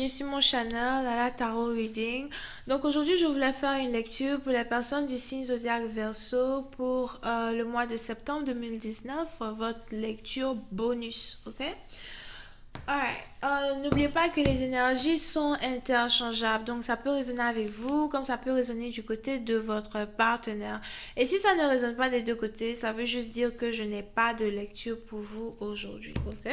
bienvenue sur mon channel la Tarot Reading. Donc aujourd'hui je voulais faire une lecture pour les personnes du signe zodiaque Verseau pour le mois de septembre 2019, votre lecture bonus, ok? Alright. N'oubliez pas que les énergies sont interchangeables, donc ça peut résonner avec vous comme ça peut résonner du côté de votre partenaire. Et si ça ne résonne pas des deux côtés, ça veut juste dire que je n'ai pas de lecture pour vous aujourd'hui, ok?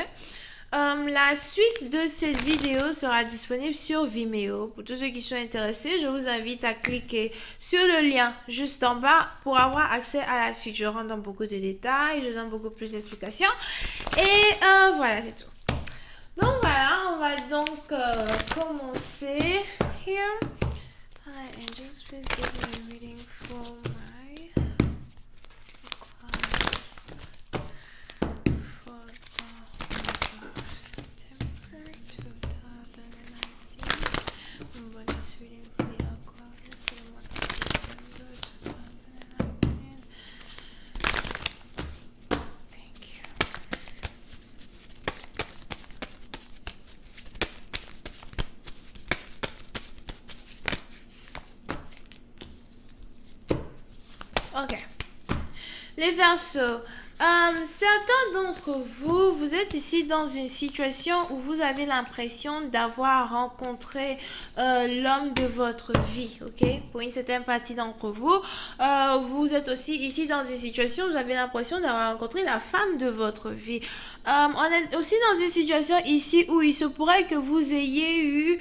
La suite de cette vidéo sera disponible sur Vimeo. Pour tous ceux qui sont intéressés, je vous invite à cliquer sur le lien juste en bas pour avoir accès à la suite. Je rentre dans beaucoup de détails, je donne beaucoup plus d'explications. Et voilà, c'est tout. Donc voilà, on va donc commencer. Here. Hi, angels, please give me a reading for my clients for September 2019. Bonus reading for the Aquarius for the month of September 2019. Thank you. Ok. Les Verseaux. Certains d'entre vous, vous êtes ici dans une situation où vous avez l'impression d'avoir rencontré l'homme de votre vie, ok? Pour une certaine partie d'entre vous, vous êtes aussi ici dans une situation où vous avez l'impression d'avoir rencontré la femme de votre vie. On est aussi dans une situation ici où il se pourrait que vous ayez eu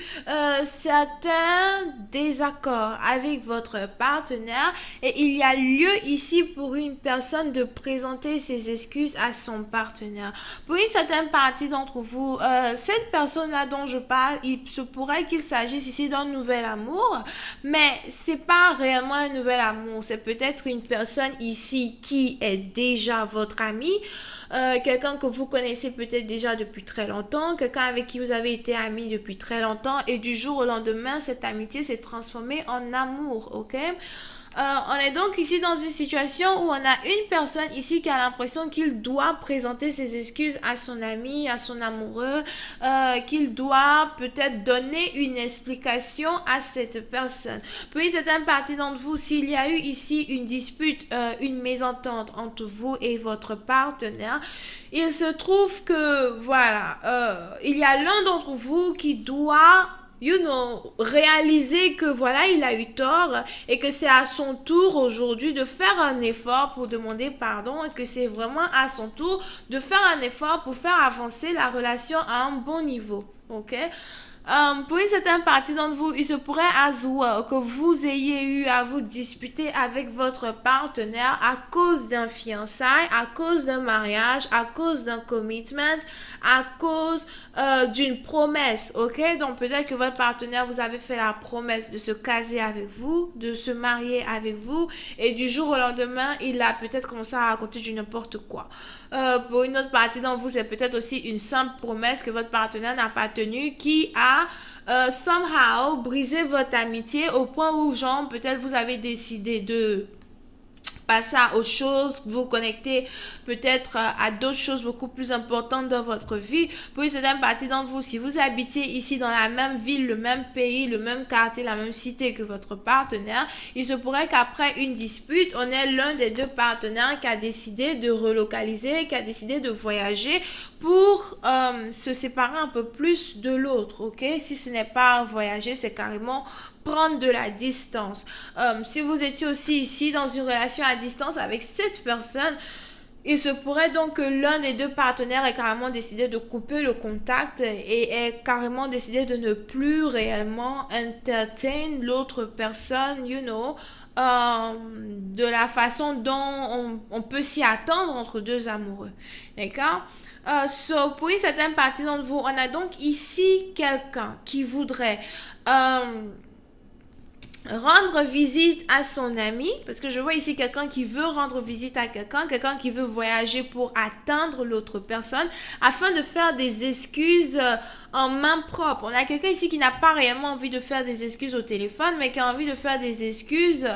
certains désaccords avec votre partenaire et il y a lieu ici pour une personne de présenter ses excuses à son partenaire. Pour une certaine partie d'entre vous, cette personne-là dont je parle, il se pourrait qu'il s'agisse ici d'un nouvel amour, mais c'est pas réellement un nouvel amour. C'est peut-être une personne ici qui est déjà votre ami, quelqu'un que vous connaissez peut-être déjà depuis très longtemps, quelqu'un avec qui vous avez été amis depuis très longtemps et du jour au lendemain, cette amitié s'est transformée en amour, ok? On est donc ici dans une situation où on a une personne ici qui a l'impression qu'il doit présenter ses excuses à son ami, à son amoureux, qu'il doit peut-être donner une explication à cette personne. Puis certaines parties d'entre vous, s'il y a eu ici une dispute, une mésentente entre vous et votre partenaire, il se trouve que voilà, il y a l'un d'entre vous qui doit réaliser que voilà, il a eu tort et que c'est à son tour aujourd'hui de faire un effort pour demander pardon et que c'est vraiment à son tour de faire un effort pour faire avancer la relation à un bon niveau, ok? Pour une certaine partie d'entre vous, il se pourrait as well que vous ayez eu à vous disputer avec votre partenaire à cause d'un fiançailles, à cause d'un mariage, à cause d'un commitment, à cause d'une promesse, ok? Donc peut-être que votre partenaire vous avait fait la promesse de se caser avec vous, de se marier avec vous, et du jour au lendemain, il a peut-être commencé à raconter du n'importe quoi. Pour une autre partie d'entre vous, c'est peut-être aussi une simple promesse que votre partenaire n'a pas tenue qui a somehow brisé votre amitié au point où, genre, peut-être vous avez décidé de passer à autre chose, vous connecter peut-être à d'autres choses beaucoup plus importantes dans votre vie. Pour une certaine partie d'entre vous, si vous habitiez ici dans la même ville, le même pays, le même quartier, la même cité que votre partenaire, il se pourrait qu'après une dispute, on ait l'un des deux partenaires qui a décidé de relocaliser, qui a décidé de voyager pour se séparer un peu plus de l'autre, ok? Si ce n'est pas voyager, c'est carrément prendre de la distance. Si vous étiez aussi ici dans une relation à distance avec cette personne, il se pourrait donc que l'un des deux partenaires ait carrément décidé de couper le contact et ait carrément décidé de ne plus réellement entertain l'autre personne, de la façon dont on peut s'y attendre entre deux amoureux. D'accord? Pour une certaine partie d'entre vous, on a donc ici quelqu'un qui voudrait rendre visite à son ami, parce que je vois ici quelqu'un qui veut rendre visite à quelqu'un qui veut voyager pour atteindre l'autre personne afin de faire des excuses en main propre. On a quelqu'un ici qui n'a pas réellement envie de faire des excuses au téléphone, mais qui a envie de faire des excuses,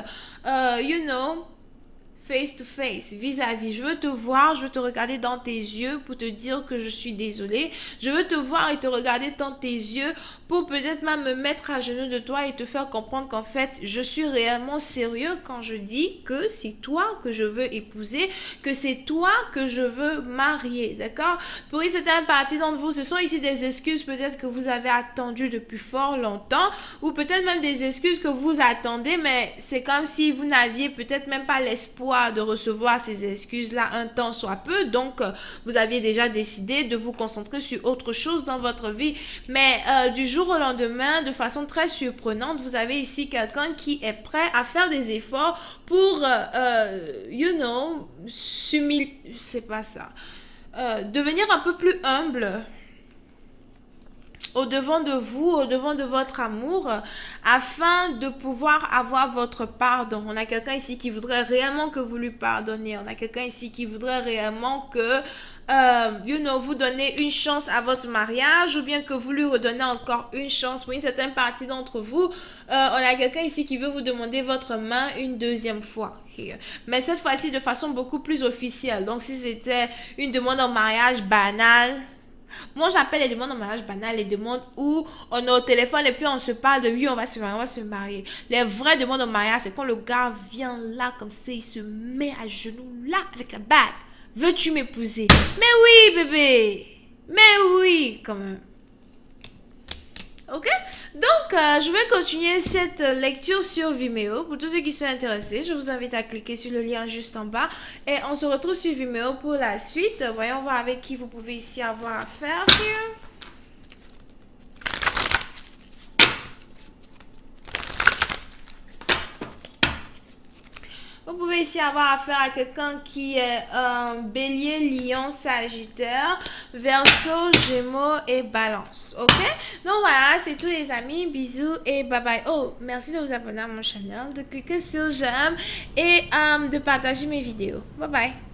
face to face, vis-à-vis. Je veux te voir, je veux te regarder dans tes yeux pour te dire que je suis désolée. Je veux te voir et te regarder dans tes yeux pour peut-être même me mettre à genoux de toi et te faire comprendre qu'en fait, je suis réellement sérieux quand je dis que c'est toi que je veux épouser, que c'est toi que je veux marier, d'accord? Pour une certaine partie d'entre vous, ce sont ici des excuses peut-être que vous avez attendues depuis fort longtemps, ou peut-être même des excuses que vous attendez, mais c'est comme si vous n'aviez peut-être même pas l'espoir de recevoir ces excuses-là un temps soit peu, donc vous aviez déjà décidé de vous concentrer sur autre chose dans votre vie, mais du jour au lendemain, de façon très surprenante, vous avez ici quelqu'un qui est prêt à faire des efforts pour, c'est pas ça, devenir un peu plus humble au-devant de vous, au-devant de votre amour, afin de pouvoir avoir votre pardon. On a quelqu'un ici qui voudrait réellement que vous lui pardonniez. On a quelqu'un ici qui voudrait réellement que, vous donnez une chance à votre mariage, ou bien que vous lui redonnez encore une chance. Pour une certaine partie d'entre vous, on a quelqu'un ici qui veut vous demander votre main une deuxième fois. Mais cette fois-ci de façon beaucoup plus officielle. Donc si c'était une demande en mariage banale, moi, j'appelle les demandes en mariage banal les demandes où on est au téléphone et puis on se parle de oui, on va se marier, on va se marier. Les vraies demandes en mariage, c'est quand le gars vient là, comme ça, il se met à genoux là, avec la bague. Veux-tu m'épouser? Mais oui, bébé! Mais oui, quand même. Ok, donc je vais continuer cette lecture sur Vimeo. Pour tous ceux qui sont intéressés, je vous invite à cliquer sur le lien juste en bas et on se retrouve sur Vimeo pour la suite. Voyons voir avec qui vous pouvez ici avoir affaire. Vous pouvez ici avoir affaire à quelqu'un qui est bélier, lion, sagittaire, verseau, gémeaux et balance. Ok? Donc voilà, c'est tout les amis. Bisous et bye bye. Oh, merci de vous abonner à mon channel, de cliquer sur j'aime et de partager mes vidéos. Bye bye.